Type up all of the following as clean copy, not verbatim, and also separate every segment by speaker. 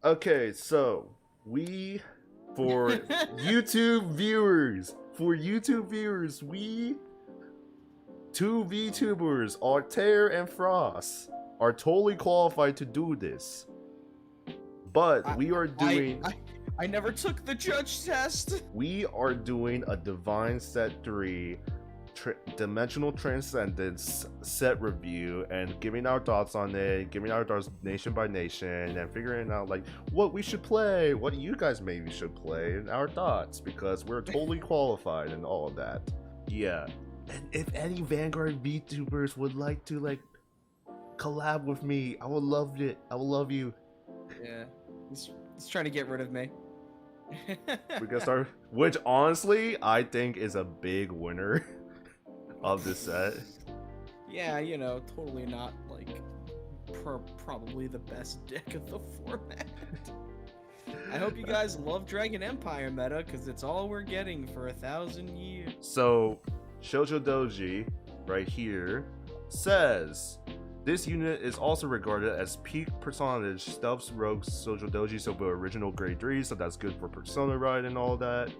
Speaker 1: Okay, so we for YouTube viewers, we two VTubers, Altair and Frost, are totally qualified to do this. But we are doing.
Speaker 2: I never took the judge test.
Speaker 1: We are doing a Divine Set 3 Dimensional Transcendence set review and giving our thoughts on it, giving our thoughts nation by nation, and figuring out like what we should play, what you guys maybe should play, and our thoughts, because we're totally qualified and all of that. Yeah. And if any Vanguard VTubers would like to like collab with me, I would love it. I would love you.
Speaker 2: Yeah. He's trying to get rid of me.
Speaker 1: We can start, which honestly I think is a big winner of this set.
Speaker 2: Yeah, you know, totally not like probably the best deck of the format. I hope you guys love Dragon Empire meta, because it's all we're getting for 1,000 years.
Speaker 1: So Shojodoji right here says this unit is also regarded as peak personage stealth rogue Shojodoji, so the original grade 3, so that's good for Persona Ride and all that.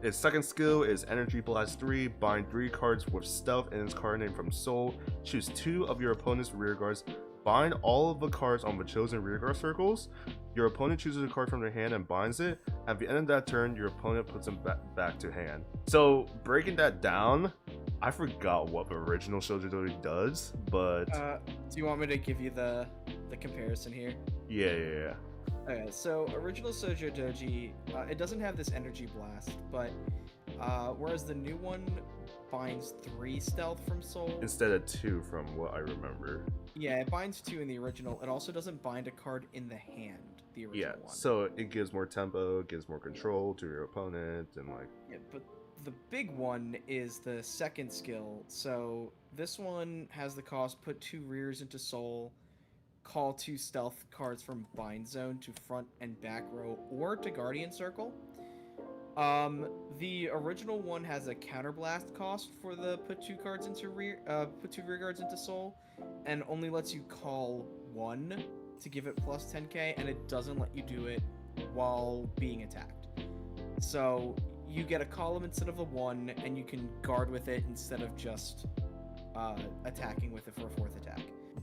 Speaker 1: Its second skill is Energy Blast 3, bind 3 cards with stealth in its card name from Soul, choose 2 of your opponent's rear guards, bind all of the cards on the chosen rearguard circles. Your opponent chooses a card from their hand and binds it. At the end of that turn, your opponent puts them back to hand. So breaking that down, I forgot what the original Shojodoji does, but
Speaker 2: do you want me to give you the comparison here?
Speaker 1: Yeah.
Speaker 2: Okay, so original Shojodoji, it doesn't have this energy blast, but whereas the new one binds 3 stealth from Soul
Speaker 1: instead of 2 from what I remember.
Speaker 2: Yeah, it binds 2 in the original. It also doesn't bind a card in the hand, the original one.
Speaker 1: So it gives more tempo, it gives more control to your opponent, and like...
Speaker 2: Yeah, but the big one is the second skill. So this one has the cost, put 2 rears into Soul, call 2 stealth cards from bind zone to front and back row or to guardian circle. The original one has a counterblast cost for the put 2 rear guards into Soul, and only lets you call 1 to give it plus 10k, and it doesn't let you do it while being attacked. So you get a column instead of a 1, and you can guard with it instead of just attacking with it for a 4th attack.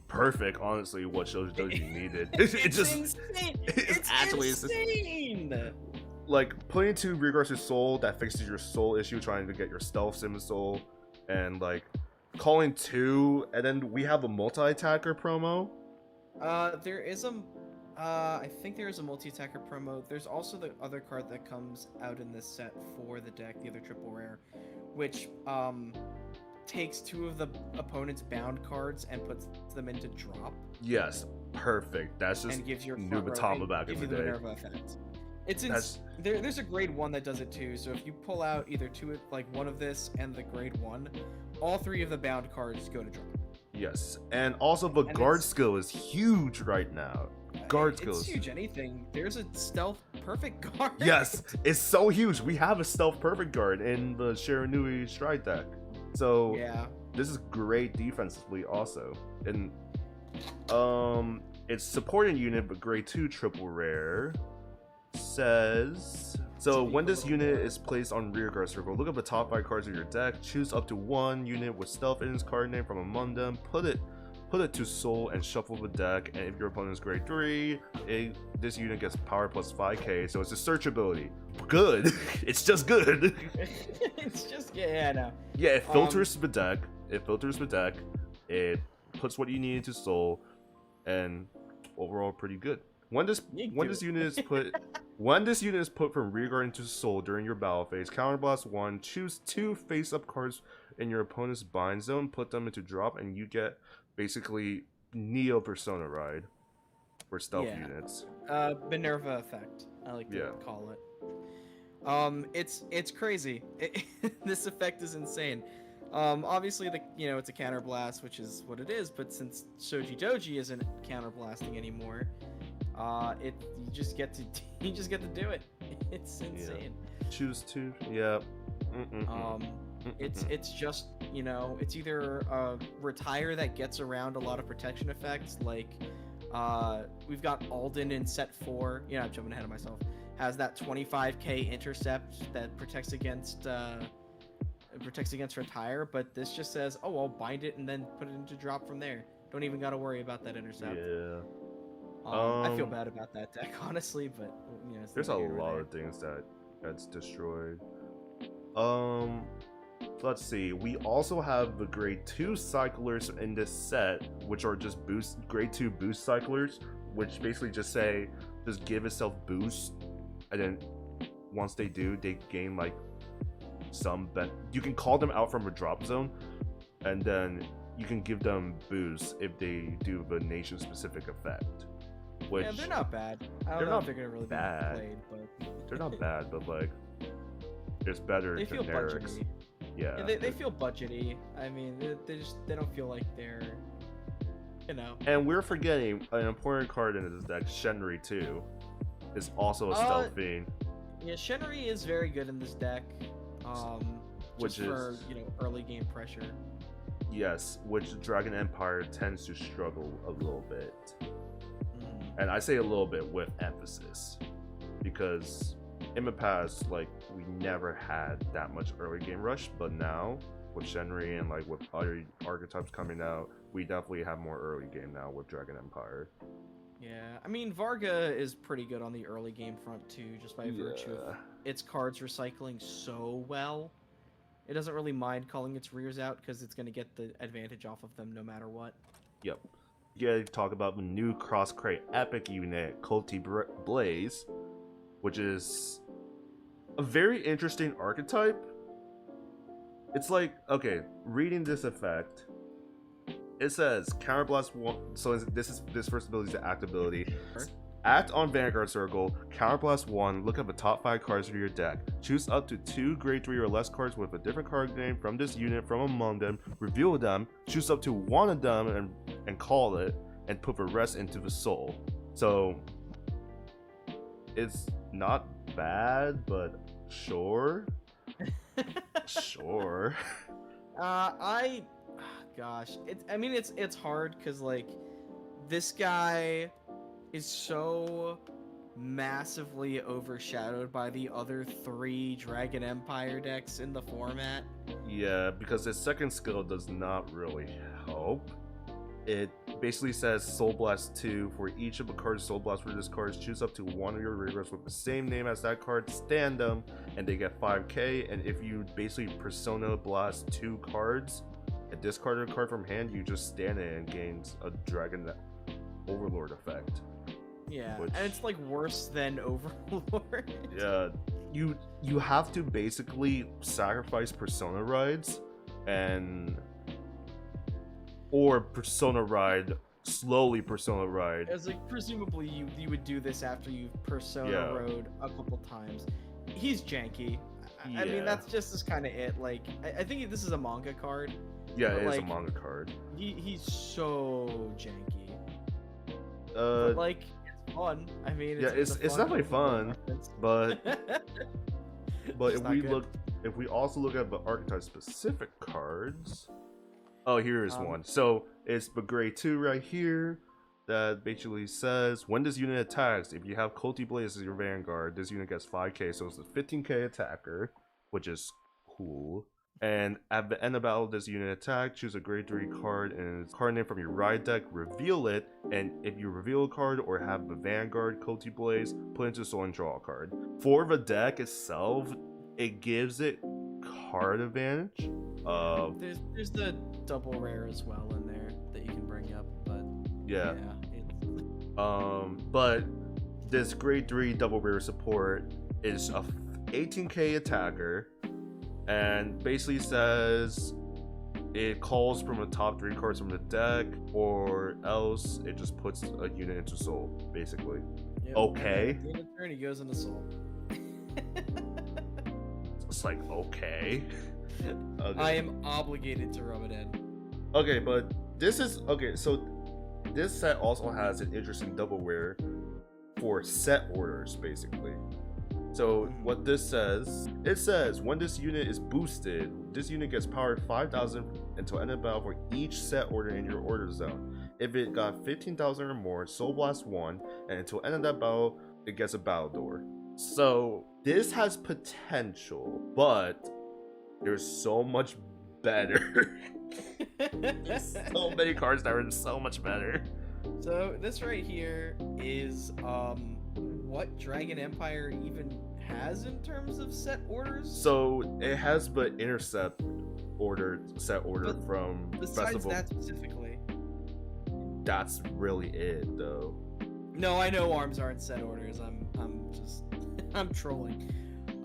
Speaker 1: Perfect, honestly, what Shojodoji needed. It's just
Speaker 2: insane.
Speaker 1: It's actually
Speaker 2: insane.
Speaker 1: Like putting 2 regards to Soul that fixes your Soul issue, trying to get your stealth sim Soul, and like calling 2, and then we have a multi-attacker promo.
Speaker 2: There is a I think there is a multi-attacker promo. There's also the other card that comes out in this set for the deck, the other triple rare, which takes 2 of the opponent's bound cards and puts them into drop.
Speaker 1: Yes, perfect. That's just
Speaker 2: and gives your
Speaker 1: Nubatama back in the day.
Speaker 2: Minerva effect. There's a grade 1 that does it too. So if you pull out either 2, like one of this and the grade 1, all 3 of the bound cards go to drop.
Speaker 1: Yes, and also the guard skill is huge right now. Guard skill is
Speaker 2: huge. Anything. There's a stealth perfect guard.
Speaker 1: Yes, it's so huge. We have a stealth perfect guard in the Shiranui Stride deck. So
Speaker 2: yeah,
Speaker 1: this is great defensively also. And it's supporting unit, but grade 2 triple rare says, so when this unit is placed on rearguard circle, look at the top 5 cards of your deck, choose up to 1 unit with stealth in its card name from among them, put it to Soul and shuffle the deck, and if your opponent is grade 3, this unit gets power plus 5k, so it's a search ability. Good. It's just good.
Speaker 2: It's just, yeah, no.
Speaker 1: Yeah, it filters the deck, it puts what you need into Soul, and overall pretty good. When this unit is put from rearguard into Soul during your battle phase, counterblast 1, choose 2 face-up cards in your opponent's bind zone, put them into drop, and you get basically Neo Persona Ride for stealth units.
Speaker 2: Minerva effect, I like to call it. It's crazy. This effect is insane. Obviously it's a counterblast, which is what it is, but since Shojodoji isn't counterblasting anymore, you just get to do it. It's insane.
Speaker 1: Choose 2. Yeah.
Speaker 2: It's just, it's either a retire that gets around a lot of protection effects, like We've got Alden in set 4. Yeah, I'm jumping ahead of myself. Has that 25k intercept that protects against retire, but this just says, oh, I'll bind it and then put it into drop from there. Don't even gotta worry about that intercept.
Speaker 1: Yeah.
Speaker 2: I feel bad about that deck, honestly, but you know,
Speaker 1: There's a lot of things that's destroyed. Let's see. We also have the grade 2 cyclers in this set, which are just grade 2 boost cyclers, which basically just give itself boost, and then once they do, they gain like you can call them out from a drop zone, and then you can give them boosts if they do the nation specific effect. Which,
Speaker 2: yeah, they're not bad. I don't know if they're gonna really be played, but
Speaker 1: they're not bad, but like there's better
Speaker 2: they feel
Speaker 1: generics.
Speaker 2: budgety.
Speaker 1: Yeah,
Speaker 2: they feel budgety. I mean, they don't feel like they're, you know.
Speaker 1: And we're forgetting an important card in this deck, Shenri too, is also a stealth fiend.
Speaker 2: Yeah, Shenri is very good in this deck.
Speaker 1: Which
Speaker 2: just for, you know, early game pressure.
Speaker 1: Yes, which Dragon Empire tends to struggle a little bit. And I say a little bit with emphasis, because in the past, like, we never had that much early game rush, but now with Shenri and like with other archetypes coming out, we definitely have more early game now with Dragon Empire.
Speaker 2: Yeah, I mean, Varga is pretty good on the early game front too, just by virtue of its cards recycling so well. It doesn't really mind calling its rears out because it's going to get the advantage off of them no matter what.
Speaker 1: Yep. You gotta talk about the new cross-crate epic unit, Koti-Blaze, which is a very interesting archetype. It's like, okay, reading this effect, it says counterblast 1. So this first ability is the act ability. Act on Vanguard Circle, counterblast 1, look up the top 5 cards of your deck. Choose up to 2 grade 3 or less cards with a different card name from this unit from among them, reveal them, choose up to 1 of them and call it, and put the rest into the soul. So it's not bad, but sure. Sure.
Speaker 2: Gosh, it's hard because like this guy is so massively overshadowed by the other 3 Dragon Empire decks in the format.
Speaker 1: Yeah, because his second skill does not really help. It basically says Soul Blast 2 for each of the cards Soul Blast for this card. Choose up to 1 of your readers with the same name as that card, stand them, and they get 5k. And if you basically Persona Blast 2 cards and discard a card from hand, you just stand it and gains a Dragon Overlord effect.
Speaker 2: Yeah, and it's like worse than Overlord.
Speaker 1: Yeah, you have to basically sacrifice Persona Rides or Persona Ride, slowly Persona Ride.
Speaker 2: As like presumably you would do this after you've Persona Rode a couple times. He's janky. I mean, that's just kind of it. Like, I think this is a manga card.
Speaker 1: Yeah, it is a manga card.
Speaker 2: He's so janky. But like, it's fun. I mean, it's
Speaker 1: definitely fun. But if we also look at the archetype specific cards, oh, here is one. So it's the grade 2 right here that basically says when this unit attacks, if you have Koti-Blaze as your Vanguard, this unit gets 5k, so it's a 15k attacker, which is cool. And at the end of battle, this unit attack, choose a grade 3 card and its card name from your ride deck, reveal it, and if you reveal a card or have the Vanguard Koti-Blaze, put into soul and draw a card. For the deck itself, it gives it card advantage.
Speaker 2: There's the double rare as well in there that you can bring up, but
Speaker 1: yeah. But this grade 3 double rare support is a 18k attacker, and basically says it calls from the top 3 cards from the deck, or else it just puts a unit into soul, basically.
Speaker 2: Yep.
Speaker 1: Okay.
Speaker 2: At the end of the turn, he goes into soul.
Speaker 1: It's like, okay.
Speaker 2: I am obligated to rub it in.
Speaker 1: Okay, but this is okay. So this set also has an interesting double wear for set orders, basically. So what this says, it says when this unit is boosted, this unit gets powered 5,000 until end of battle for each set order in your order zone. If it got 15,000 or more, Soul Blast 1, and until end of that battle, it gets a battle door. So this has potential, but there's so much better. There's so many cards that are so much better.
Speaker 2: So this right here is what Dragon Empire even has in terms of set orders.
Speaker 1: So it has but intercept set order
Speaker 2: But
Speaker 1: from
Speaker 2: besides
Speaker 1: Festival.
Speaker 2: that specifically.
Speaker 1: That's really it though.
Speaker 2: No, I know arms aren't set orders. I'm just I'm trolling.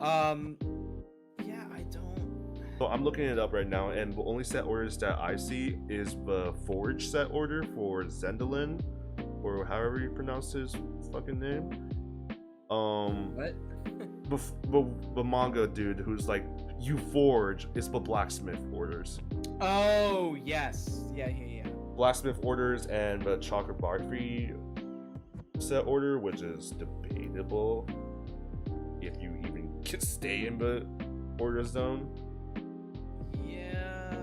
Speaker 2: Yeah, I don't.
Speaker 1: So I'm looking it up right now, and the only set orders that I see is the Forge set order for Zendalin, or however you pronounce his fucking name.
Speaker 2: What?
Speaker 1: The manga dude who's like, you forge, it's the blacksmith orders.
Speaker 2: Oh yes, yeah.
Speaker 1: Blacksmith orders and the chocolate barfi set order, which is debatable if you even can stay in the order zone.
Speaker 2: Yeah.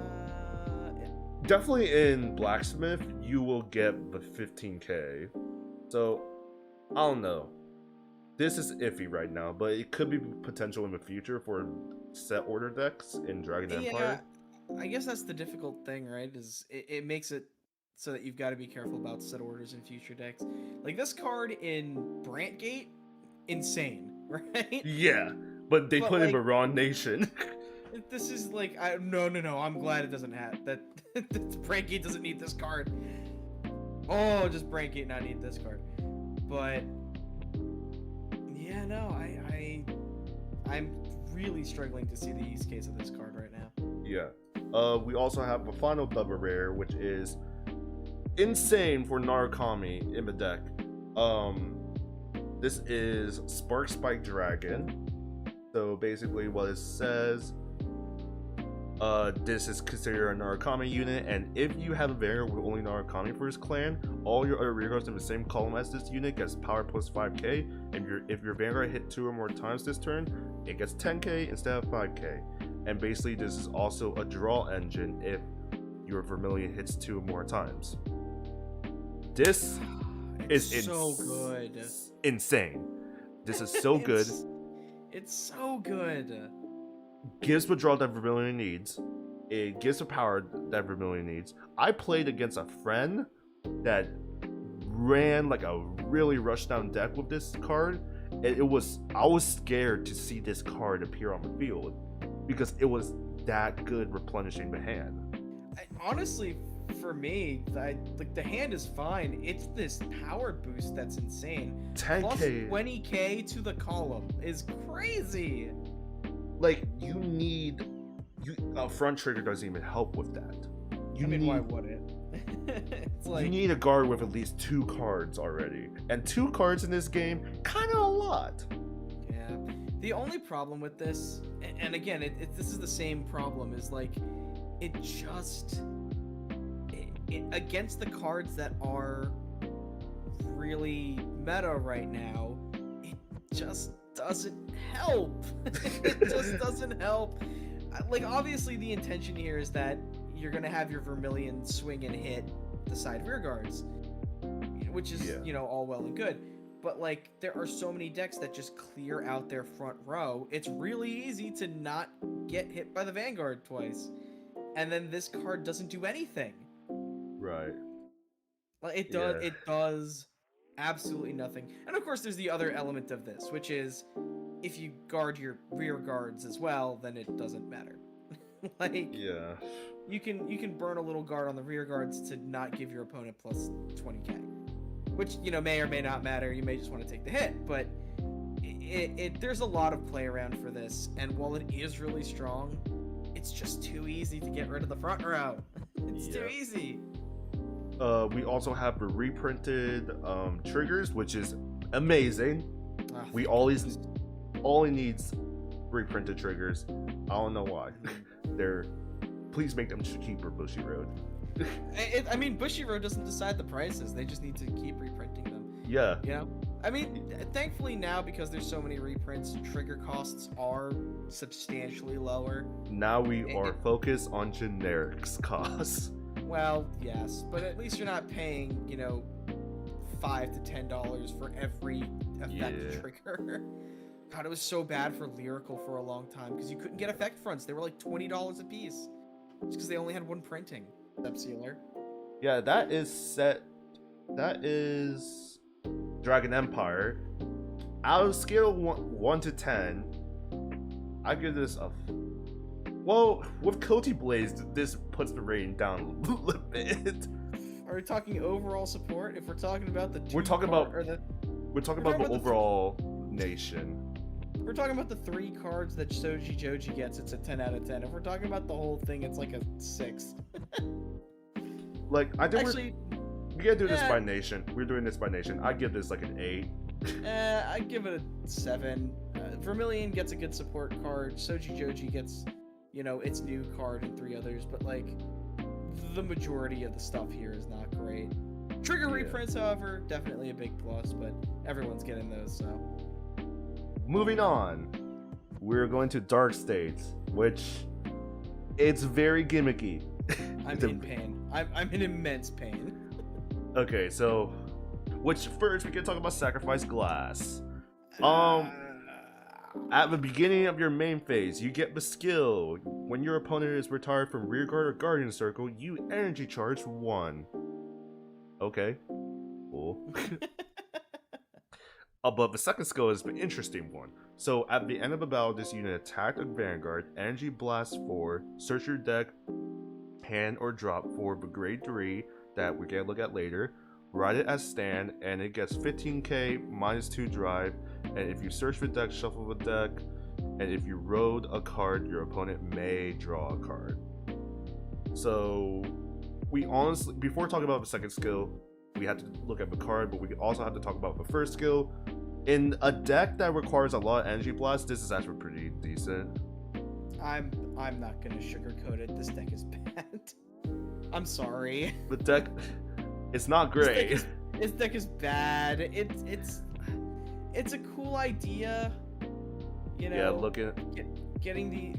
Speaker 1: Definitely in blacksmith, you will get the 15k. So I don't know. This is iffy right now, but it could be potential in the future for set order decks in Dragon Empire.
Speaker 2: I guess that's the difficult thing, right? Is it makes it so that you've got to be careful about set orders in future decks. Like this card in Brandt Gate, insane, right?
Speaker 1: Yeah, but they put in the wrong nation.
Speaker 2: This is like no. I'm glad it doesn't have that. Brandt Gate doesn't need this card. Oh, just Brandt Gate not need this card. But yeah, no, I'm really struggling to see the use case of this card right now.
Speaker 1: Yeah. We also have the final double rare, which is insane for Narukami in the deck. This is Spark Spike Dragon. So basically what it says, this is considered a Narukami unit, and if you have a Vanguard with only Narukami for his clan, all your other rear guards in the same column as this unit gets power plus 5k, and if your Vanguard hit 2 or more times this turn, it gets 10k instead of 5k. And basically this is also a draw engine if your Vermilion hits 2 or more times. This is
Speaker 2: so good.
Speaker 1: Insane. This is so good.
Speaker 2: It's so good.
Speaker 1: Gives the draw that Vermilion needs. It gives the power that Vermilion needs. I played against a friend that ran like a really rushed down deck with this card. And I was scared to see this card appear on the field because it was that good replenishing the hand.
Speaker 2: Honestly, for me, the hand is fine. It's this power boost that's insane.
Speaker 1: 10k
Speaker 2: plus 20k to the column is crazy.
Speaker 1: Like a front trigger doesn't even help with that.
Speaker 2: Why would it? It's like
Speaker 1: you need a guard with at least 2 cards already, and 2 cards in this game, kind of a lot.
Speaker 2: Yeah. The only problem with this, and again, this is the same problem, is like it against the cards that are really meta right now, it just doesn't help. It just doesn't help. Like, obviously the intention here is that you're gonna have your Vermilion swing and hit the side rear guards, which is all well and good, but like there are so many decks that just clear out their front row. It's really easy to not get hit by the Vanguard twice, and then this card doesn't do anything.
Speaker 1: Right.
Speaker 2: Like it does absolutely nothing. And of course there's the other element of this, which is if you guard your rear guards as well, then it doesn't matter. Like you can burn a little guard on the rear guards to not give your opponent plus 20k, which may or may not matter. You may just want to take the hit, but there's a lot of play around for this, and while it is really strong, it's just too easy to get rid of the front row. It's too easy.
Speaker 1: We also have the reprinted triggers, which is amazing. We only needs reprinted triggers. I don't know why. Please make them cheaper, Bushy Road.
Speaker 2: Bushy Road doesn't decide the prices. They just need to keep reprinting them.
Speaker 1: Yeah.
Speaker 2: Thankfully now, because there's so many reprints, trigger costs are substantially lower.
Speaker 1: Now we are focused on generics costs.
Speaker 2: Well, yes, but at least you're not paying, you know, $5 to $10 for every effect trigger. God, it was so bad for Lyrical for a long time because you couldn't get effect fronts. They were like $20 a piece, just because they only had one printing. Step Sealer.
Speaker 1: Yeah, that is set. That is Dragon Empire. Out of scale 1 to 10, I give this a. Well, with Koti-Blaze, this puts the rating down a little bit.
Speaker 2: Are we talking overall support? If we're talking about the
Speaker 1: We're talking about the
Speaker 2: the
Speaker 1: overall nation.
Speaker 2: We're talking about the 3 cards that Shojodoji gets. It's a 10 out of 10. If we're talking about the whole thing, it's like a 6.
Speaker 1: Like I think
Speaker 2: actually,
Speaker 1: we gotta do this by nation. We're doing this by nation. I give this like an 8.
Speaker 2: I give it a 7. Vermilion gets a good support card. Shojodoji gets, you know, its new card and 3 others, but like the majority of the stuff here is not great. Trigger reprints, however, definitely a big plus, but everyone's getting those, so.
Speaker 1: Moving on, we're going to Dark States, which it's very gimmicky.
Speaker 2: I'm in pain. I'm in immense pain.
Speaker 1: Okay, so which first we can talk about Sacrifice Glass. At the beginning of your main phase, you get the skill. When your opponent is retired from rearguard or guardian circle, you energy charge 1. Okay, cool. But the second skill is the interesting one. So at the end of a battle, this unit attack a Vanguard, energy blast 4, search your deck, hand or drop for the grade 3 that we can look at later, write it as stand, and it gets 15k minus 2 drive, and if you search the deck, shuffle the deck, and if you rolled a card, your opponent may draw a card. So we honestly, before talking about the second skill, we have to look at the card, but we also have to talk about the first skill. In a deck that requires a lot of energy blast, this is actually pretty decent.
Speaker 2: I'm not gonna sugarcoat it. This deck is bad. I'm sorry.
Speaker 1: The deck, it's not great.
Speaker 2: This deck is bad. It's a cool idea. You know.
Speaker 1: Yeah,
Speaker 2: getting the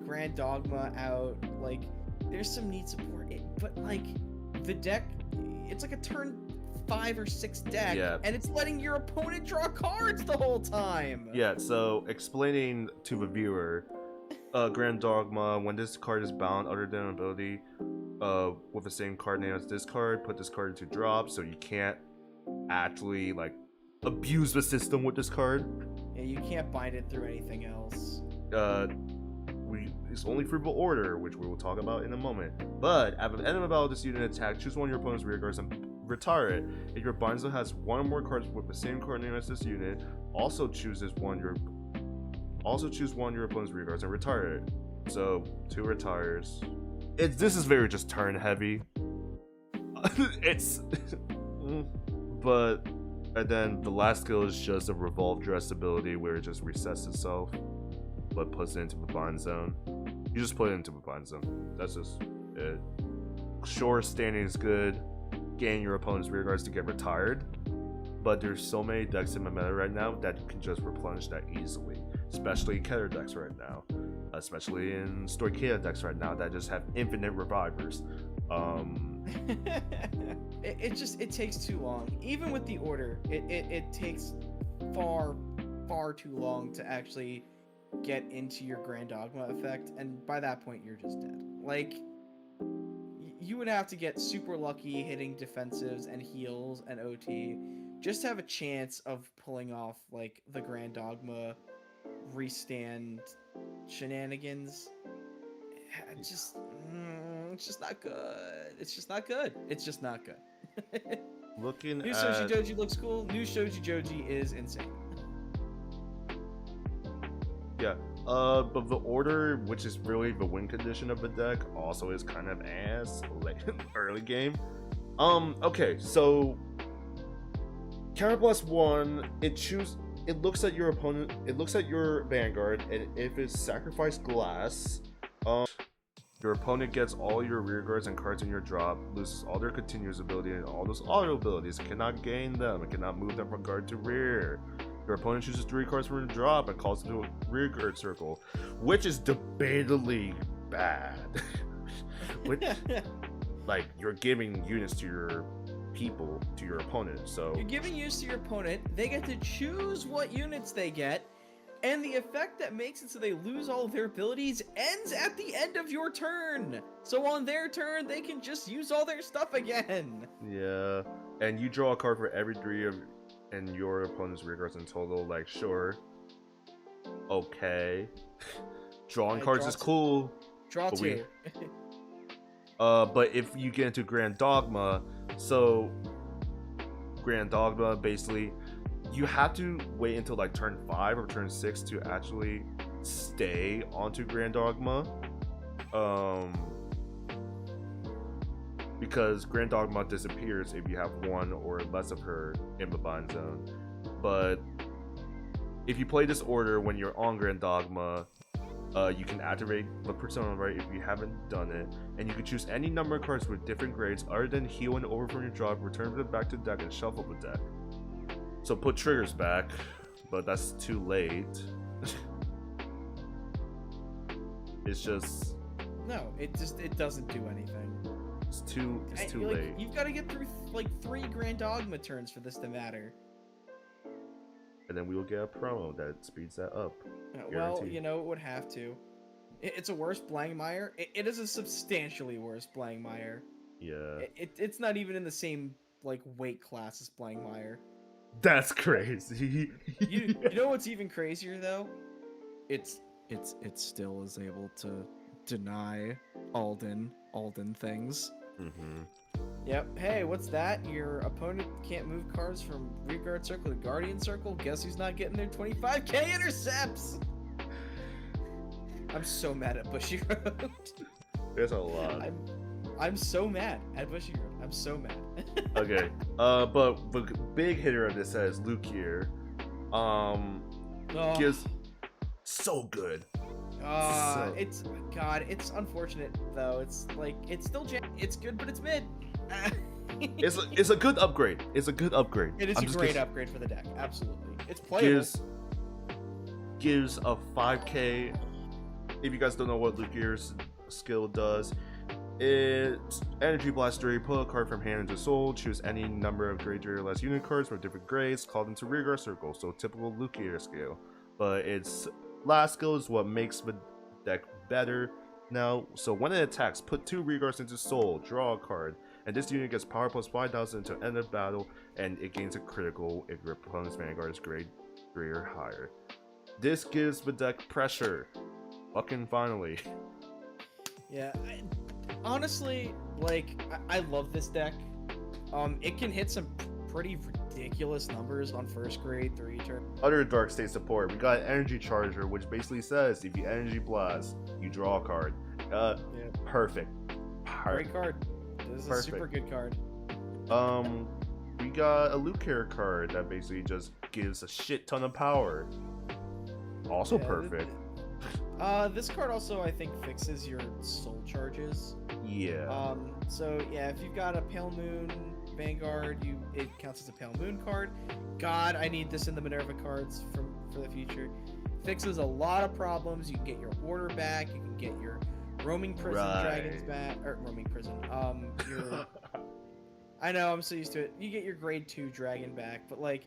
Speaker 2: Grand Dogma out. Like, there's some neat support, but like the deck, it's like a turn 5 or 6 deck, and it's letting your opponent draw cards the whole time.
Speaker 1: Yeah, so explaining to the viewer, Grand Dogma, when this card is bound other than an ability with the same card name as this card, put this card into drop, so you can't actually like abuse the system with this card.
Speaker 2: Yeah, you can't bind it through anything else.
Speaker 1: It's only through the order, which we will talk about in a moment. But at the end of the battle, this unit attack, choose one of your opponent's rear guards and retire it. If your bind zone has 1 or more cards with the same card name as this unit, also choose one of your opponent's rear guards and retire it. So 2 retires. This is very just turn heavy. But and then the last skill is just a revolve dress ability where it just resets itself, but puts it into the bind zone. You just put it into the bind zone. That's just it. Sure, standing is good. Gain your opponent's rear guards to get retired, but there's so many decks in the meta right now that you can just replenish that easily, especially in Keter decks right now, especially in Stoicheia decks right now that just have infinite revivers.
Speaker 2: It takes too long. Even with the order, it takes far too long to actually get into your Grand Dogma effect, and by that point you're just dead. Like, you would have to get super lucky hitting defensives and heals and OT just to have a chance of pulling off like the Grand Dogma restand shenanigans. It's just not good. It's just not good. It's just not good.
Speaker 1: Looking
Speaker 2: New
Speaker 1: at
Speaker 2: Shojodoji looks cool. New Shojodoji is insane.
Speaker 1: Yeah. But the order, which is really the win condition of the deck, also is kind of ass late early game. Okay, so Counterblast 1, it looks at your opponent, it looks at your Vanguard, and if it's Sacrifice Glass, your opponent gets all your rear guards and cards in your drop, loses all their continuous ability and all those auto abilities. It cannot gain them, it cannot move them from guard to rear. Your opponent chooses 3 cards from the drop and calls into a rear guard circle, which is debatably bad. which like you're giving units to your people, to your opponent. So
Speaker 2: you're giving units to your opponent. They get to choose what units they get, and the effect that makes it so they lose all of their abilities ends at the end of your turn. So on their turn, they can just use all their stuff again.
Speaker 1: yeah, and you draw a card for every 3 of and your opponent's rear guards in total. Like, sure, okay, drawing cards is cool.
Speaker 2: Draw 2.
Speaker 1: But if you get into Grand Dogma, so Grand Dogma basically, you have to wait until like turn 5 or turn 6 to actually stay onto Grand Dogma. Because Grand Dogma disappears if you have 1 or less of her in the bind zone. But if you play this order when you're on Grand Dogma, you can activate the Persona right if you haven't done it, and you can choose any number of cards with different grades other than heal and over from your drop, return them back to the deck, and shuffle the deck. So put triggers back, but that's too late. It's just
Speaker 2: no, it doesn't do anything.
Speaker 1: It's too late.
Speaker 2: You've got to get through like 3 Grand Dogma turns for this to matter.
Speaker 1: And then we will get a promo that speeds that up.
Speaker 2: Well,
Speaker 1: Guaranteed.
Speaker 2: you know, it would have to. It's a worse Blangmire. It is a substantially worse Blangmire.
Speaker 1: Yeah.
Speaker 2: It's not even in the same like weight class as Blangmire.
Speaker 1: That's crazy.
Speaker 2: You know what's even crazier though? It still is able to deny Alden things.
Speaker 1: Mm-hmm.
Speaker 2: Yep. Hey, what's that? Your opponent can't move cards from Rearguard Circle to Guardian Circle. Guess who's not getting their 25k intercepts? I'm so mad at Bushiroad.
Speaker 1: There's a lot.
Speaker 2: I'm so mad at Bushiroad. I'm so mad.
Speaker 1: Okay. But the big hitter of this says Luquier. Gives so good.
Speaker 2: It's unfortunate though. It's like it's still it's good, but it's mid.
Speaker 1: It's a good upgrade. It's a good upgrade.
Speaker 2: It is a great upgrade for the deck. Absolutely, it's playable.
Speaker 1: Gives a 5k. If you guys don't know what Luquier's skill does, it's Energy Blast 3. Pull a card from hand into soul. Choose any number of grade 3 or less unit cards from different grades. Call them to Rearguard Circle. So typical Luquier skill, but its last skill is what makes the deck better now. So when it attacks, put 2 Rearguards into soul. Draw a card. And this unit gets power plus 5,000 until end of battle, and it gains a critical if your opponent's Vanguard is grade 3 or higher. This gives the deck pressure. Fucking finally.
Speaker 2: Yeah, honestly, like, I love this deck. It can hit some pretty ridiculous numbers on first grade 3 turn.
Speaker 1: Other Dark State support, we got an Energy Charger, which basically says if you Energy Blast, you draw a card.
Speaker 2: Yeah.
Speaker 1: Perfect.
Speaker 2: Great card. This is a super good card.
Speaker 1: We got a Luquier card that basically just gives a shit ton of power. Also perfect.
Speaker 2: This card also, I think, fixes your soul charges.
Speaker 1: Yeah.
Speaker 2: So yeah, if you've got a Pale Moon Vanguard, it counts as a Pale Moon card. God, I need this in the Minerva cards for the future. Fixes a lot of problems. You can get your order back. You can get your roaming prison dragons back, or roaming prison. Your I know, I'm so used to it. You get your grade 2 dragon back, but like,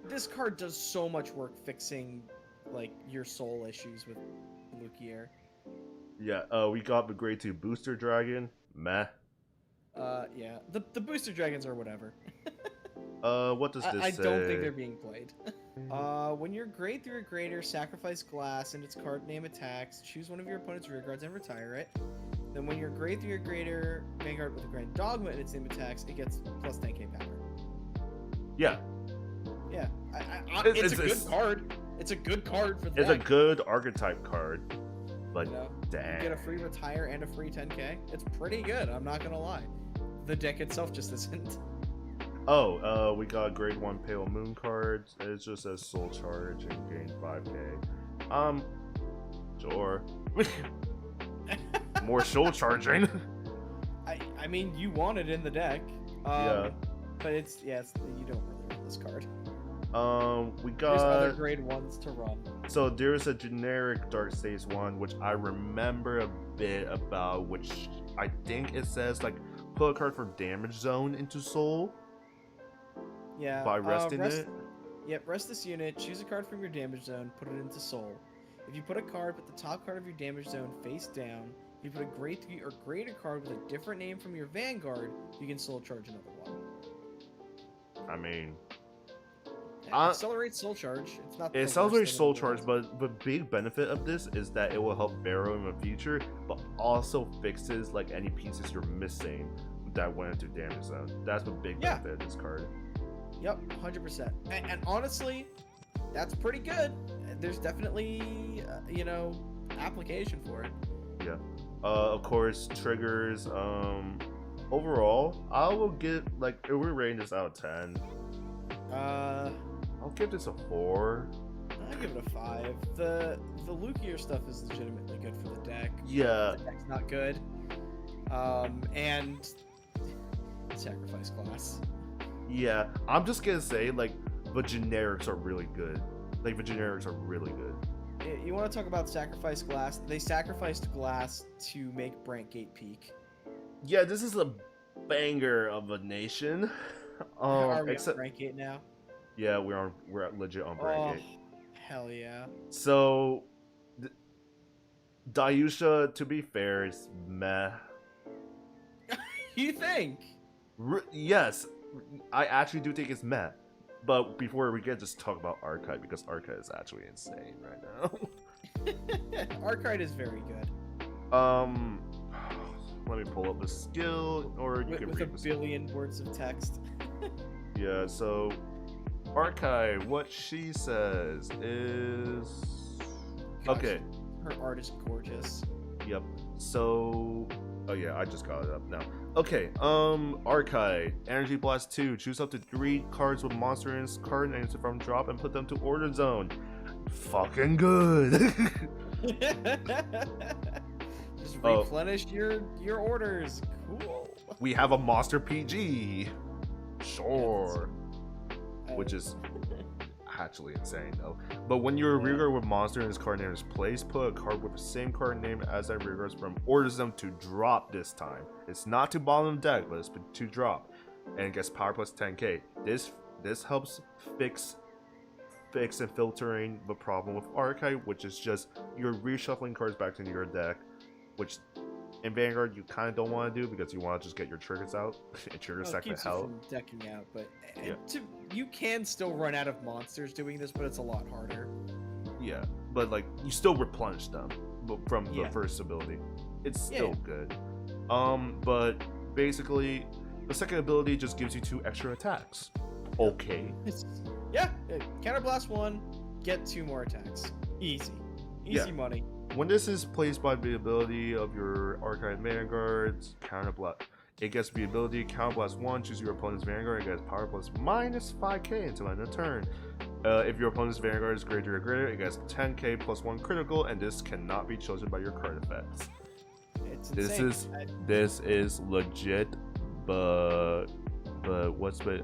Speaker 2: this card does so much work fixing like your soul issues with Luquier.
Speaker 1: Yeah, we got the grade 2 booster dragon. Meh.
Speaker 2: Yeah. The booster dragons are whatever.
Speaker 1: What does this say?
Speaker 2: I don't think they're being played. When you're grade 3 or greater, sacrifice glass and its card name attacks, choose one of your opponent's rear guards and retire it. Then when you're grade 3 or greater, Vanguard with a Grand Dogma in its name attacks, it gets plus 10k power.
Speaker 1: Yeah.
Speaker 2: Yeah. It's a good card. It's a good card for the
Speaker 1: It's
Speaker 2: deck.
Speaker 1: a good archetype card. But
Speaker 2: you know,
Speaker 1: damn.
Speaker 2: you get a free retire and a free 10k. It's pretty good, I'm not gonna lie. The deck itself just isn't.
Speaker 1: Oh, we got grade 1 Pale Moon card. It just says soul charge and gain 5k. Sure. More soul charging.
Speaker 2: I mean, you want it in the deck.
Speaker 1: Yeah.
Speaker 2: But you don't really want this card.
Speaker 1: We got
Speaker 2: There's other grade 1s to run.
Speaker 1: So there's a generic Dark States one, which I remember a bit about, which I think it says like put a card from damage zone into soul
Speaker 2: Yeah.
Speaker 1: by resting
Speaker 2: rest,
Speaker 1: it.
Speaker 2: Yep, rest this unit, choose a card from your damage zone, put it into soul. If you put a card, put the top card of your damage zone face down. If you put a grade 3 or greater card with a different name from your Vanguard, you can soul charge another one.
Speaker 1: I mean,
Speaker 2: It accelerates soul charge. It's not.
Speaker 1: it
Speaker 2: the
Speaker 1: sounds
Speaker 2: worst
Speaker 1: like
Speaker 2: thing in
Speaker 1: soul
Speaker 2: the world.
Speaker 1: charge, but the big benefit of this is that it will help Barrow in the future, but also fixes like any pieces you're missing that went into damage zone. That's the big
Speaker 2: Yeah.
Speaker 1: benefit of this card.
Speaker 2: Yep, 100%. And honestly, that's pretty good. There's definitely, application for it.
Speaker 1: Yeah. Of course, triggers. Overall, I will give like if we're rating this out of 10. I'll give this a 4.
Speaker 2: I give it a 5. The Luquier stuff is legitimately good for the deck.
Speaker 1: Yeah.
Speaker 2: The deck's not good. And sacrifice class.
Speaker 1: Yeah. I'm just gonna say like the generics are really good. Like the generics are really good.
Speaker 2: You want to talk about sacrifice glass? They sacrificed glass to make Brandt Gate peak.
Speaker 1: Yeah, this is a banger of a nation.
Speaker 2: Are we
Speaker 1: Except
Speaker 2: on Brandt Gate now?
Speaker 1: yeah, we're legit on Brandt Gate.
Speaker 2: Hell yeah.
Speaker 1: So, Dausaa, to be fair, is meh.
Speaker 2: You think?
Speaker 1: Yes, I actually do think it's meh. But before we get to talk about Arkhite, because Arkhite is actually insane right now.
Speaker 2: Arkhite is very good.
Speaker 1: Let me pull up the skill, or you can
Speaker 2: With a
Speaker 1: read the
Speaker 2: billion words of text.
Speaker 1: Yeah, so Arkhite, what she says is
Speaker 2: Gosh,
Speaker 1: okay.
Speaker 2: Her art is gorgeous.
Speaker 1: Yep. So, oh yeah, I just got it up now. Okay. Arkhite, Energy Blast 2. Choose up to 3 cards with monster in its card names from drop and put them to order zone. Fucking good.
Speaker 2: Just replenish your orders. Cool.
Speaker 1: We have a monster PG. Sure. Which is actually insane though. But when your rearguard with monster in its card name is placed, put a card with the same card name as that rearguard from orders them to drop this time. It's not to bottom of the deck, but it's to drop. And it gets power plus 10k. This helps fix and filtering the problem with Arkhite, which is just you're reshuffling cards back into your deck, which in Vanguard you kind of don't want to do because you want to just get your triggers out and trigger stack the
Speaker 2: keeps you
Speaker 1: hell.
Speaker 2: from decking out, but
Speaker 1: Yeah.
Speaker 2: you can still run out of monsters doing this, but it's a lot harder.
Speaker 1: Yeah, but like you still replenish them from the first ability. It's still good. But basically, the second ability just gives you 2 extra attacks. Okay.
Speaker 2: Counterblast 1, get 2 more attacks. Easy money.
Speaker 1: When this is placed by the ability of your Arkhite Vanguards, Counterblast. It gets the ability Counterblast 1, choose your opponent's Vanguard, it gets power plus minus 5k until end of turn. If your opponent's Vanguard is greater or greater, it gets 10k plus 1 critical, and this cannot be chosen by your card effects.
Speaker 2: It's insane.
Speaker 1: This is legit, but what's the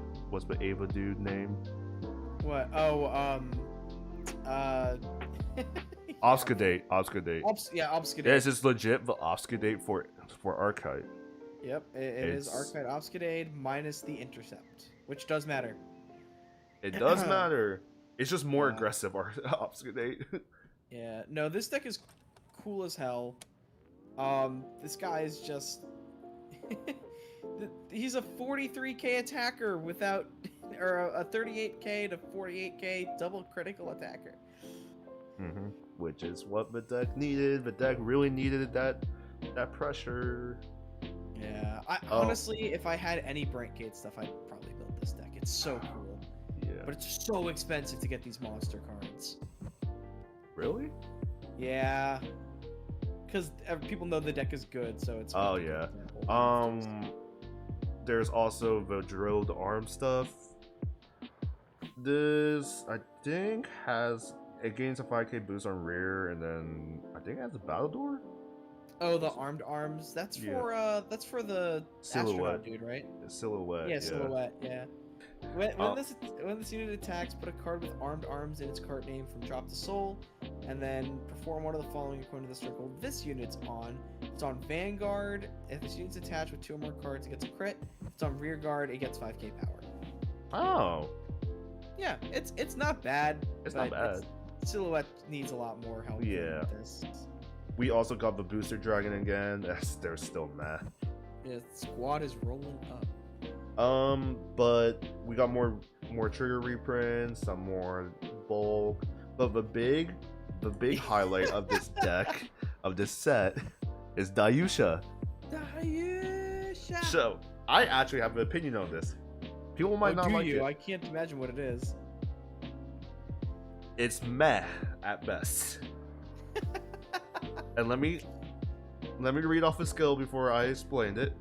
Speaker 1: Ava dude name?
Speaker 2: What?
Speaker 1: Obscudate.
Speaker 2: Obscudate.
Speaker 1: This is legit the Obscudate for Arkhite.
Speaker 2: Yep, it is Arkhite Obscudate minus the Intercept, which does matter.
Speaker 1: It does matter. It's just more aggressive Obscudate.
Speaker 2: Yeah, no, this deck is cool as hell. This guy is just... he's a 43k attacker without... or a 38k to 48k double critical attacker.
Speaker 1: Mm-hmm. Which is what the deck needed. The deck really needed that pressure.
Speaker 2: Yeah, honestly, if I had any Brandt Gate stuff, I'd probably build this deck. It's so cool.
Speaker 1: Yeah.
Speaker 2: But it's so expensive to get these monster cards.
Speaker 1: Really?
Speaker 2: Yeah. Because people know the deck is good, so it's...
Speaker 1: Oh, yeah. There's also the drilled arm stuff. This, I think, has... It gains a 5k boost on rear, and then I think it has a battle door.
Speaker 2: Oh, the armed arms. That's for the
Speaker 1: Silhouette
Speaker 2: astronaut dude, right?
Speaker 1: Silhouette.
Speaker 2: Yeah, silhouette. Yeah. When this unit attacks, put a card with armed arms in its card name from drop to soul, and then perform one of the following according to the circle this unit's on. It's on Vanguard. If this unit's attached with 2 or more cards, it gets a crit. If it's on Rear Guard, it gets 5k power.
Speaker 1: Oh.
Speaker 2: Yeah, it's not bad.
Speaker 1: It's not bad.
Speaker 2: Silhouette needs a lot more help.
Speaker 1: Yeah.
Speaker 2: Than this.
Speaker 1: We also got the booster dragon again. They're still meh.
Speaker 2: Yeah, squad is rolling up.
Speaker 1: But we got more trigger reprints, some more bulk. But the big highlight of this deck, of this set, is Dausaa.
Speaker 2: Dausaa.
Speaker 1: So I actually have an opinion on this. People might not like it.
Speaker 2: I can't imagine what it is.
Speaker 1: It's meh at best. And let me read off the skill before I explained it.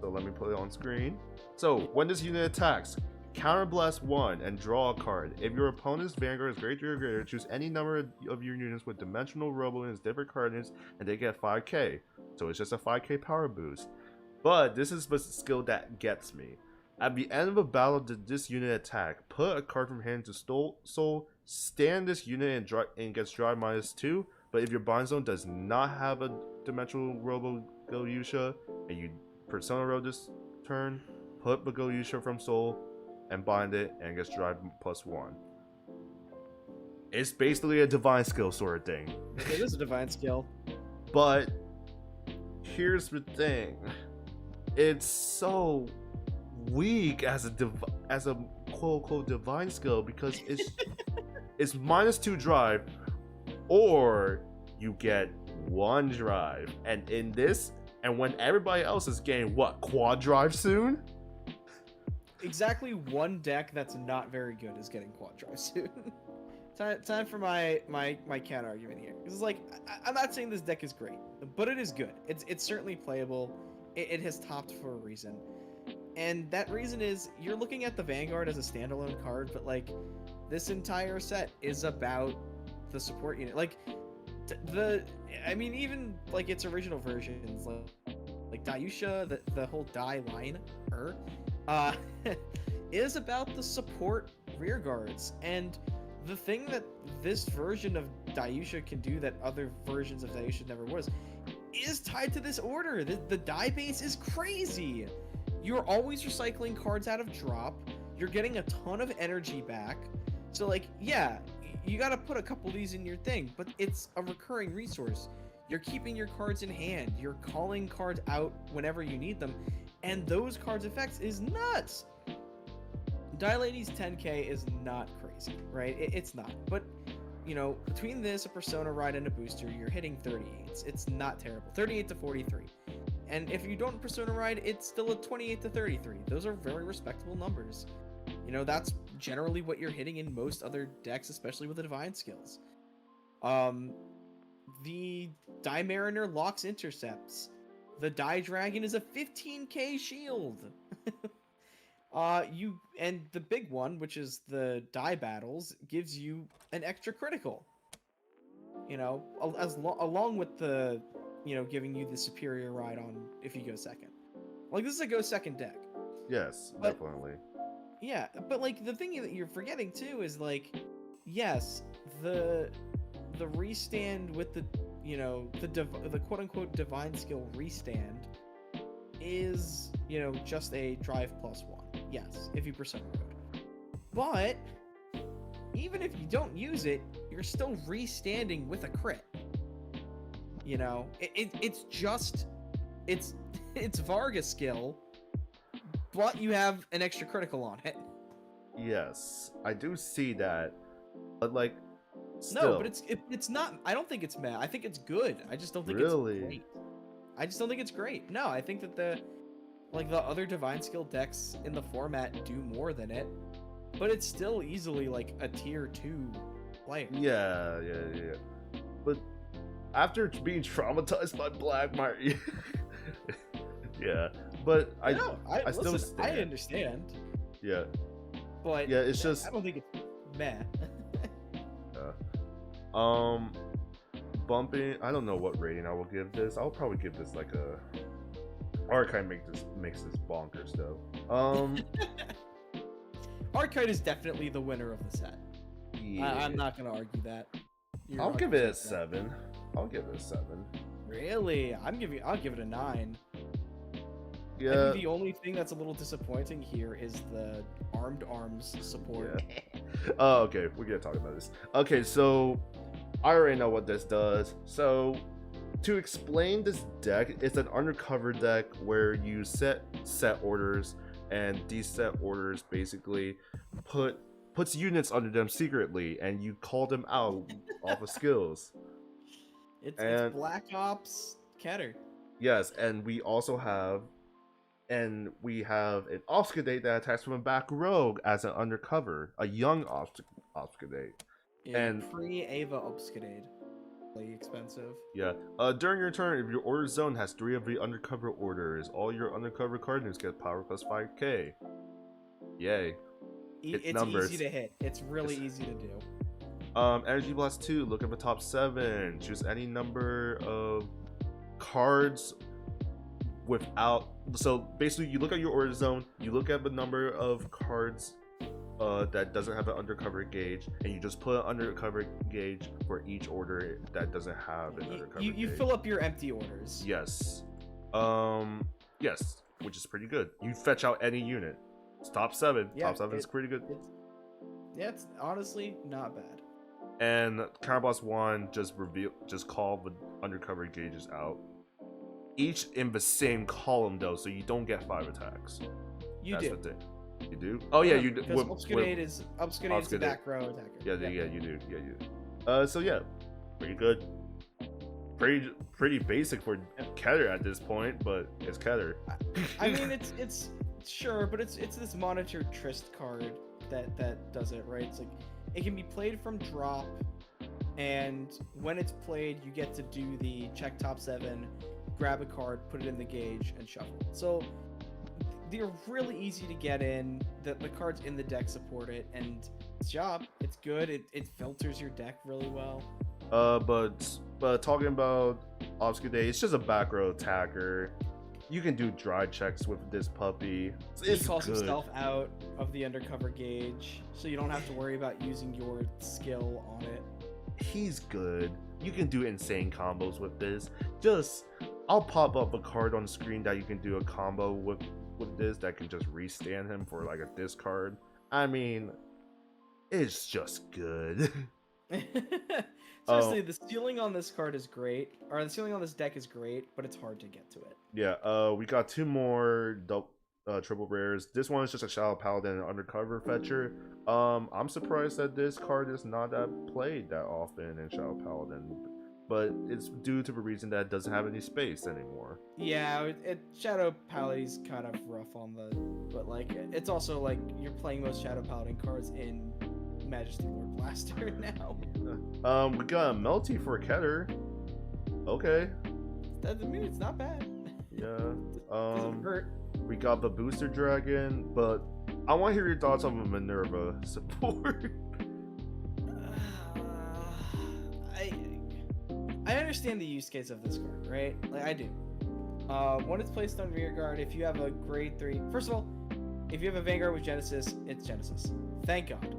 Speaker 1: So let me put it on screen. So when this unit attacks, counterblast 1 and draw a card. If your opponent's Vanguard is greater or greater, choose any number of your units with dimensional robo units, different card units, and they get 5k. So it's just a 5k power boost. But this is the skill that gets me. At the end of a battle, this unit attack, put a card from hand to soul, stand this unit and gets drive -2. But if your bind zone does not have a dimensional robo Dausaa and you persona roll this turn, put the Dausaa from soul and bind it and gets drive +1. It's basically a divine skill sort of thing.
Speaker 2: It is a divine skill.
Speaker 1: But here's the thing. It's so weak as a quote-unquote divine skill because it's -2 drive, or you get 1 drive. And in this, and when everybody else is getting what, quad drive soon?
Speaker 2: Exactly one deck that's not very good is getting quad drive soon. Time for my counter argument here. It's like, I'm not saying this deck is great, but it is good. It's certainly playable. It has topped for a reason. And that reason is, you're looking at the Vanguard as a standalone card, but like, this entire set is about the support unit. Like, I mean, even like its original versions, like Dausaa, the whole die line, is about the support rear guards. And the thing that this version of Dausaa can do that other versions of Dausaa never was, is tied to this order. The die base is crazy. You're always recycling cards out of drop. You're getting a ton of energy back. So like, yeah, you gotta put a couple of these in your thing, but it's a recurring resource. You're keeping your cards in hand. You're calling cards out whenever you need them. And those cards' effects is nuts. Dilate's 10k is not crazy, right? It's not. But, you know, between this, a Persona Ride, and a booster, you're hitting 38s. It's not terrible. 38 to 43. And if you don't Persona Ride, it's still a 28 to 33. Those are very respectable numbers. You know, that's generally what you're hitting in most other decks, especially with the Divine skills. The Die Mariner locks intercepts. The Die Dragon is a 15k shield. And the big one, which is the Die Battles, gives you an extra critical. You know, along with the, you know, giving you the superior ride on if you go second. Like, this is a go second deck.
Speaker 1: Yes,
Speaker 2: but,
Speaker 1: definitely.
Speaker 2: Yeah, but like the thing that you're forgetting too is like, yes, the restand with the, you know, the quote unquote divine skill restand is, you know, just a drive +1. Yes, if you Persona Road. But even if you don't use it, you're still restanding with a crit. You know, it's just it's Varga skill, but you have an extra critical on it.
Speaker 1: Yes, I do see that, but like, still.
Speaker 2: No, but it's not. I don't think it's meh. I think it's good. I just don't think
Speaker 1: really?
Speaker 2: It's great. I just don't think it's great. No, I think that the other divine skill decks in the format do more than it, but it's still easily like a tier 2 player.
Speaker 1: Yeah. But after being traumatized by Black Market, yeah. But I still stand.
Speaker 2: I understand.
Speaker 1: Yeah.
Speaker 2: But
Speaker 1: yeah, it's just,
Speaker 2: I don't think it's meh.
Speaker 1: Bumping. I don't know what rating I will give this. I'll probably give this like a. Arkhite makes this bonkers though.
Speaker 2: Arkhite is definitely the winner of the set.
Speaker 1: Yeah.
Speaker 2: I'm not gonna argue that. You're
Speaker 1: I'll give it a
Speaker 2: 100%
Speaker 1: 7. I'll give it a 7.
Speaker 2: Really? I'll give it a 9. I
Speaker 1: Yeah.
Speaker 2: think the only thing that's a little disappointing here is the armed arms support.
Speaker 1: Yeah. Oh, okay. We're gonna talk about this. Okay, so I already know what this does. So to explain this deck, it's an undercover deck where you set orders, and these set orders basically puts units under them secretly, and you call them out off of skills.
Speaker 2: It's Black Ops Keter.
Speaker 1: Yes, and we also have an Obfuscate that attacks from a back row as an undercover, a young Obfuscate.
Speaker 2: Yeah,
Speaker 1: And
Speaker 2: free Ava Obfuscate. Really expensive.
Speaker 1: yeah. During your turn, if your order zone has 3 of the undercover orders, all your undercover card names get power plus 5k. Yay.
Speaker 2: It's
Speaker 1: numbers.
Speaker 2: easy to hit. It's really easy to do.
Speaker 1: Energy Blast 2, look at the top 7. Choose any number of cards without. So basically, you look at your order zone, you look at the number of cards that doesn't have an undercover gauge, and you just put an undercover gauge for each order that doesn't have an undercover gauge.
Speaker 2: You fill up your empty orders.
Speaker 1: Yes. Yes, which is pretty good. You fetch out any unit. It's top 7.
Speaker 2: Yeah,
Speaker 1: top 7 is pretty good.
Speaker 2: It's honestly not bad.
Speaker 1: And Counterblast 1 just call the undercover gauges out. Each in the same column though, so you don't get 5 attacks.
Speaker 2: You
Speaker 1: That's
Speaker 2: do.
Speaker 1: the thing. You do? Oh yeah, you do.
Speaker 2: Because Obfuscate is the back row attacker.
Speaker 1: Yeah, you do. Yeah, you do. So yeah, pretty good. Pretty basic for Keter at this point, but it's Keter.
Speaker 2: I mean, it's sure, but it's this monitor Trist card that does it, right? It's like it can be played from drop, and when it's played, you get to do the check top 7, grab a card, put it in the gauge, and shuffle. So they're really easy to get in. The cards in the deck support it, and it's job. It's good. It filters your deck really well.
Speaker 1: But talking about Obfuscate, it's just a back row attacker. You can do dry checks with this puppy.
Speaker 2: He calls himself out of the undercover gauge, so you don't have to worry about using your skill on it.
Speaker 1: He's good. You can do insane combos with this. I'll pop up a card on the screen that you can do a combo with this that can just restand him for like a discard. I mean, it's just good.
Speaker 2: Seriously, the ceiling on this card is great, or the ceiling on this deck is great, but it's hard to get to it.
Speaker 1: Yeah, we got 2 more triple rares. This one is just a Shadow Paladin and Undercover Fetcher. I'm surprised that this card is not that played that often in Shadow Paladin, but it's due to the reason that it doesn't have any space anymore.
Speaker 2: Yeah, Shadow Paladin's kind of rough on the, but like it's also like you're playing most Shadow Paladin cards in Majesty Lord Blaster now.
Speaker 1: We got a Melty for Keter. Okay.
Speaker 2: I mean, it's not bad.
Speaker 1: Yeah.
Speaker 2: Doesn't hurt.
Speaker 1: We got the Booster Dragon, but I want to hear your thoughts on the Minerva support.
Speaker 2: I understand the use case of this card, right? Like I do. When it's placed on rearguard, if you have a grade 3, first of all, if you have a Vanguard with Genesis, it's Genesis. Thank God.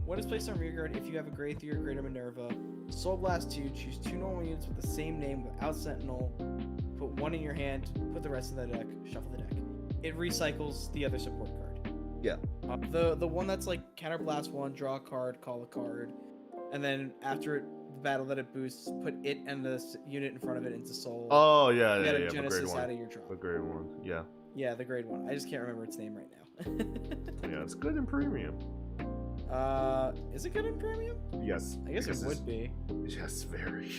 Speaker 2: When it's placed on rearguard, if you have a grade 3 or greater Minerva, Soul Blast 2, choose 2 normal units with the same name without Sentinel, put 1 in your hand, put the rest in the deck, shuffle the deck. It recycles the other support card.
Speaker 1: Yeah.
Speaker 2: The one that's like Counterblast 1, draw a card, call a card, and then after the battle that it boosts, put it and the unit in front of it into Soul.
Speaker 1: Oh yeah,
Speaker 2: Get
Speaker 1: yeah,
Speaker 2: a Genesis
Speaker 1: the grade 1.
Speaker 2: out of your draw.
Speaker 1: The grade 1, yeah.
Speaker 2: Yeah, the grade 1. I just can't remember its name right now.
Speaker 1: Yeah, it's good in premium.
Speaker 2: Is it good in premium?
Speaker 1: Yes.
Speaker 2: I guess it would be.
Speaker 1: Yes, very.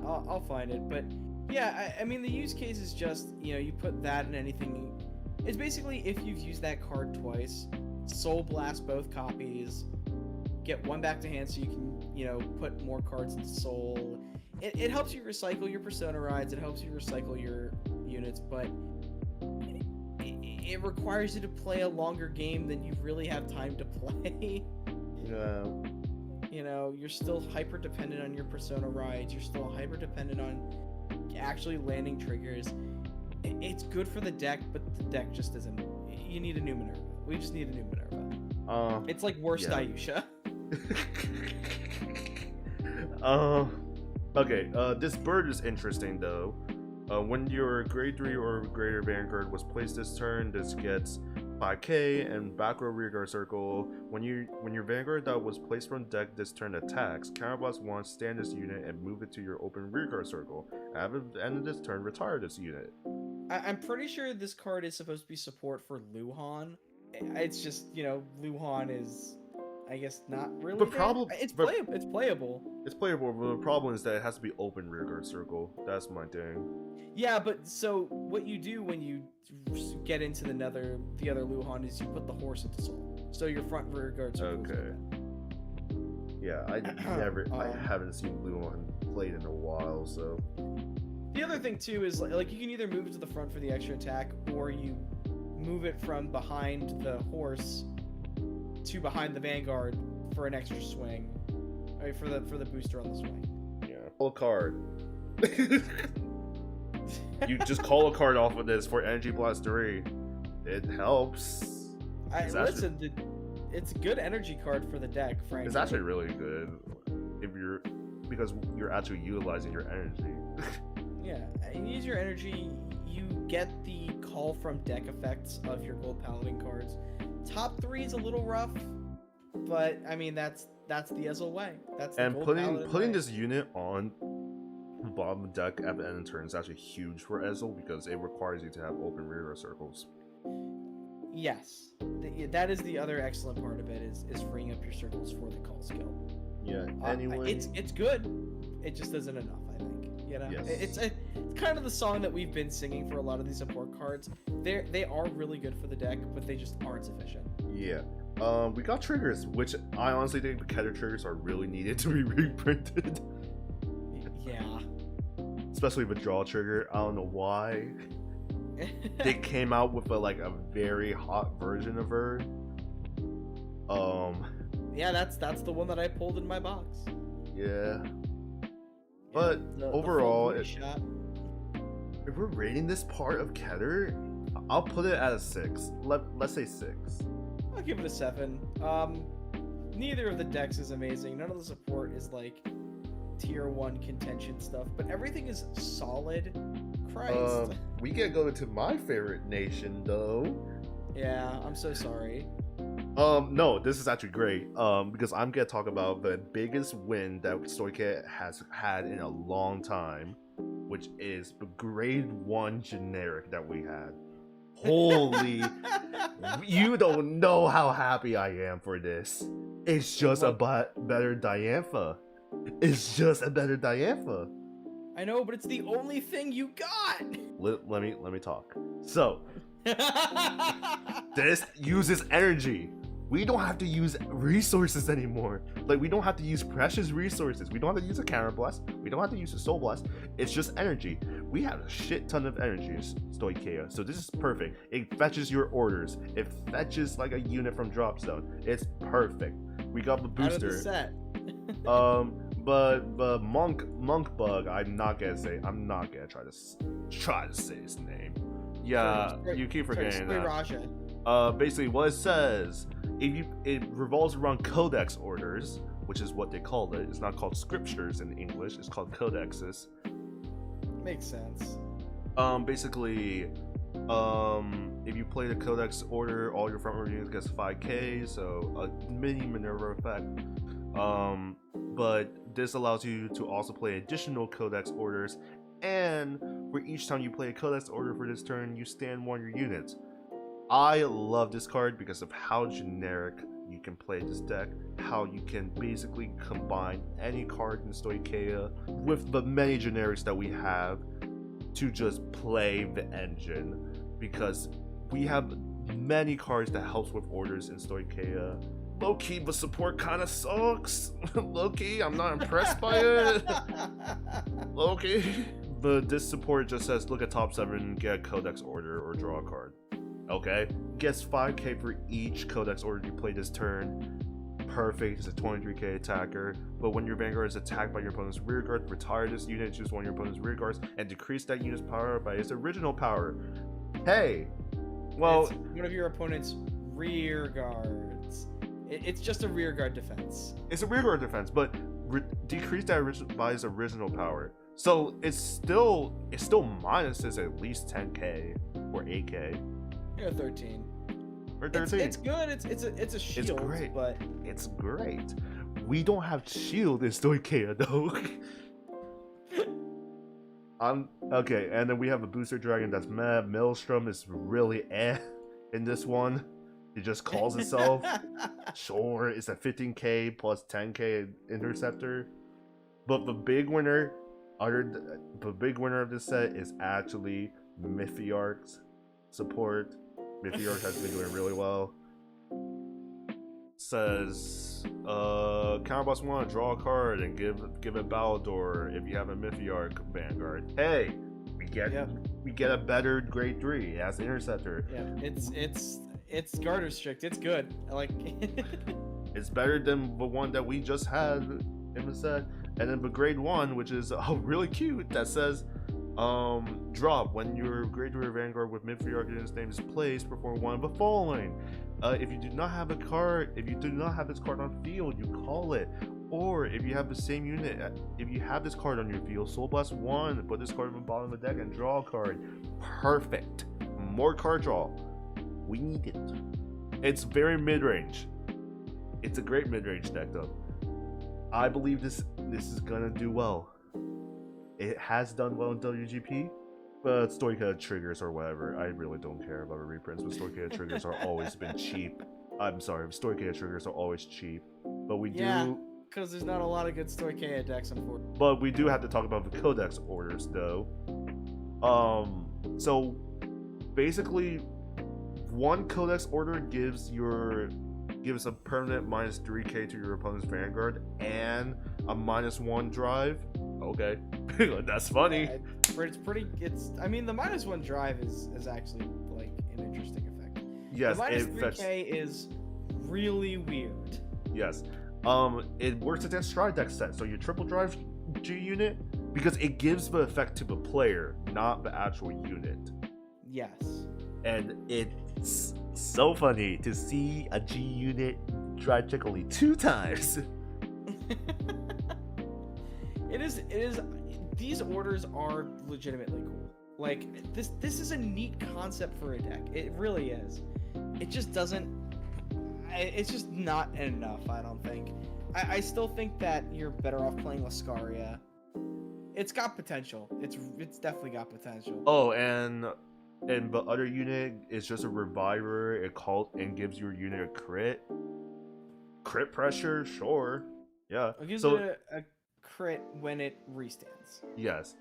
Speaker 2: I'll find it, but yeah, I mean the use case is just, you know, you put that in anything. It's basically if you've used that card twice, Soul Blast both copies, get 1 back to hand so you can, you know, put more cards into Soul. It helps you recycle your Persona rides, it helps you recycle your units, but it requires you to play a longer game than you really have time to play.
Speaker 1: Yeah.
Speaker 2: You know, you're still hyper dependent on your Persona rides, you're still hyper dependent on actually landing triggers. It's good for the deck, but the deck just isn't. You need a new Minerva. We just need a new Minerva. It's like worse Dausaa.
Speaker 1: Okay, this bird is interesting though. When your grade 3 or greater Vanguard was placed this turn, this gets 5k and back row rearguard circle. When your Vanguard that was placed from deck this turn attacks, counterblast 1, stand this unit and move it to your open rearguard circle. At the end of this turn, retire this unit.
Speaker 2: I'm pretty sure this card is supposed to be support for Luhan. It's just, you know, Luhan is, I guess, not really. It's playable.
Speaker 1: It's playable, but the problem is that it has to be open rearguard circle. That's my thing.
Speaker 2: Yeah, but so what you do when you get into the other Luhan is you put the horse into soul. So your front rearguard circle.
Speaker 1: Okay. Yeah, I haven't seen Luhan played in a while, so.
Speaker 2: The other thing too is like you can either move it to the front for the extra attack, or you move it from behind the horse to behind the Vanguard for an extra swing. I mean, for the booster on the swing.
Speaker 1: Yeah. Call a card. You just call a card off of this for Energy Blast 3. It helps.
Speaker 2: It's a good energy card for the deck, frankly.
Speaker 1: It's actually really good because you're actually utilizing your energy.
Speaker 2: Yeah, and use your energy. You get the call from deck effects of your Gold Paladin cards. Top 3 is a little rough, but I mean that's the Ezel way. That's the Gold Paladin
Speaker 1: putting
Speaker 2: way.
Speaker 1: this unit on bottom of deck at the end of the turn is actually huge for Ezel because it requires you to have open rearguard circles.
Speaker 2: Yes, that is the other excellent part of it is freeing up your circles for the call skill.
Speaker 1: Yeah. Anyway,
Speaker 2: it's good. It just isn't enough, I think. You know,
Speaker 1: yes.
Speaker 2: It's kind of the song that we've been singing for a lot of these support cards. They are really good for the deck, but they just aren't sufficient.
Speaker 1: Yeah. We got triggers, which I honestly think the Keter triggers are really needed to be reprinted.
Speaker 2: Yeah.
Speaker 1: Especially the draw trigger. I don't know why. They came out with a very hot version of her.
Speaker 2: Yeah, that's the one that I pulled in my box.
Speaker 1: Yeah. But overall,
Speaker 2: the shot.
Speaker 1: If we're rating this part of Keter, I'll put it at a 6. Let's say 6.
Speaker 2: I'll give it a 7. Neither of the decks is amazing. None of the support is like tier 1 contention stuff, but everything is solid. Christ.
Speaker 1: We can't go into my favorite nation though.
Speaker 2: Yeah, I'm so sorry.
Speaker 1: No, this is actually great. Because I'm gonna talk about the biggest win that Stoicheia has had in a long time, which is the grade 1 generic that we had. Holy, you don't know how happy I am for this. It's just a better Diantha. It's just a better Diantha.
Speaker 2: I know, but it's the only thing you got.
Speaker 1: Let me talk. So, this uses energy. We don't have to use resources anymore. Like, we don't have to use precious resources. We don't have to use a counter blast. We don't have to use a soul blast. It's just energy. We have a shit ton of energy, Stoicheia. So this is perfect. It fetches your orders. It fetches like a unit from drop zone. It's perfect. We got the booster.
Speaker 2: Out of the set.
Speaker 1: But monk bug. I'm not gonna try to say his name. Yeah, you keep forgetting that.
Speaker 2: Raja.
Speaker 1: Basically what it says, it revolves around codex orders, which is what they call it. It's not called scriptures in English, it's called codexes.
Speaker 2: Makes sense.
Speaker 1: Basically, if you play the codex order, all your front row units gets 5k, so a mini Minerva effect. But this allows you to also play additional codex orders, and for each time you play a codex order for this turn, you stand 1 of your units. I love this card because of how generic you can play this deck, how you can basically combine any card in Stoicheia with the many generics that we have to just play the engine, because we have many cards that helps with orders in Stoicheia. Low-key, the support kind of sucks. Low-key, I'm not impressed by it. Low-key. But this support just says, look at top 7, get a codex order or draw a card. Okay, gets 5k for each codex order you play this turn. perfect. It's a 23k attacker, but when your Vanguard is attacked by your opponent's rear guard, retire this unit, choose one of your opponent's rear guards, and decrease that unit's power by its original power. Hey, well,
Speaker 2: it's one of your opponent's rear guards. It's just a rear guard defense.
Speaker 1: It's a rear guard defense, but decrease that by its original power. So it still minuses at least 10k or 8k.
Speaker 2: Yeah, 13.
Speaker 1: Or 13.
Speaker 2: It's good. It's a shield.
Speaker 1: It's great.
Speaker 2: But
Speaker 1: it's great. We don't have shield in Stoicheia though. Okay, and then we have a booster dragon that's meh. Maelstrom is really in this one. It just calls itself. Sure, it's a 15k plus 10k interceptor. But the big winner of this set is actually Mythiarch's support. Mythiarch has been doing really well. Says counterboss 1, draw a card and give it Balador if you have a Mythiarch Vanguard. Hey, we get a better grade 3 as interceptor.
Speaker 2: Yeah, it's guard restrict. It's good. I like
Speaker 1: it's better than the one that we just had in the set. And then the grade 1, which is really cute, that says drop when your grade 3 Vanguard with Mythiarch in its name is placed, perform one of the following. If you do not have this card on field, you call it. Or if you have the same unit, if you have this card on your field, Soul Blast 1, put this card on the bottom of the deck and draw a card. Perfect. More card draw. We need it. It's very mid-range. It's a great mid-range deck though. I believe this is gonna do well. It has done well in WGP, but Stoicheia triggers or whatever, I really don't care about the reprints, but Stoicheia triggers are always been cheap. I'm sorry, Stoicheia triggers are always cheap. But we do...
Speaker 2: because there's not a lot of good Stoicheia decks, unfortunately.
Speaker 1: But we do have to talk about the Codex orders, though. So, basically, one Codex order gives a permanent minus 3k to your opponent's Vanguard and a -1 drive. Okay, that's funny.
Speaker 2: I mean, the -1 drive is actually like an interesting effect.
Speaker 1: Yes,
Speaker 2: the -3k is really weird.
Speaker 1: Yes, it works against Stride deck set. So your triple drive G unit, because it gives the effect to the player, not the actual unit.
Speaker 2: Yes.
Speaker 1: And it's so funny to see a G unit drive check only 2 times.
Speaker 2: It is. These orders are legitimately cool. Like this is a neat concept for a deck. It really is. It just doesn't. It's just not enough. I don't think. I still think that you're better off playing Lascaria. It's got potential. It's definitely got potential.
Speaker 1: Oh, and the other unit is just a reviver. It calls and gives your unit a crit. Crit pressure, sure. Yeah.
Speaker 2: It gives
Speaker 1: so
Speaker 2: it a crit when it restands.
Speaker 1: Yes.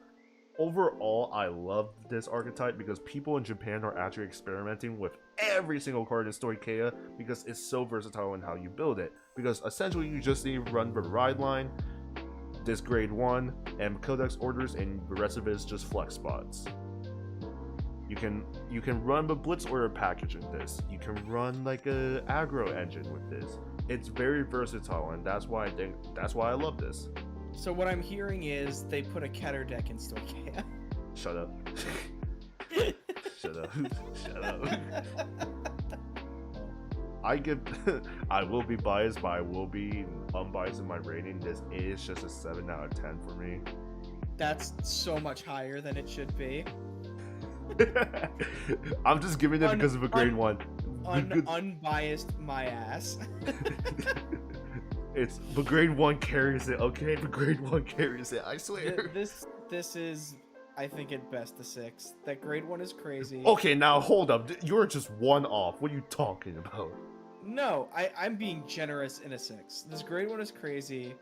Speaker 1: Overall, I love this archetype because people in Japan are actually experimenting with every single card in Stoicheia because it's so versatile in how you build it. Because essentially you just need to run the ride line, this grade 1, and Codex orders, and the rest of it is just flex spots. You can run the Blitz order package in this. You can run like a aggro engine with this. It's very versatile, and that's why I love this.
Speaker 2: So what I'm hearing is they put a Keter deck in Stoicheia.
Speaker 1: Shut up. Shut up. Shut up. I will be biased, but I will be unbiased in my rating. This is just a 7 out of 10 for me.
Speaker 2: That's so much higher than it should be.
Speaker 1: I'm just giving it because of a grade 1.
Speaker 2: Unbiased my ass.
Speaker 1: It's but grade 1 carries it, okay? But grade 1 carries it, I swear.
Speaker 2: This is, I think, at best a 6. That grade 1 is crazy.
Speaker 1: Okay, now hold up. You're just 1 off. What are you talking about?
Speaker 2: No, I'm being generous in a 6. This grade 1 is crazy,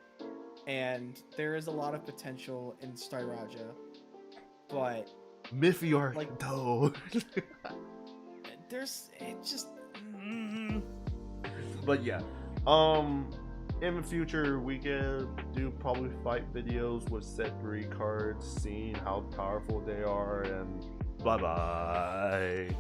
Speaker 2: and there is a lot of potential in Stoicheia, but
Speaker 1: Mythiarch,
Speaker 2: like,
Speaker 1: though. But yeah, in the future we can do probably fight videos with set 3 cards, seeing how powerful they are, and bye bye.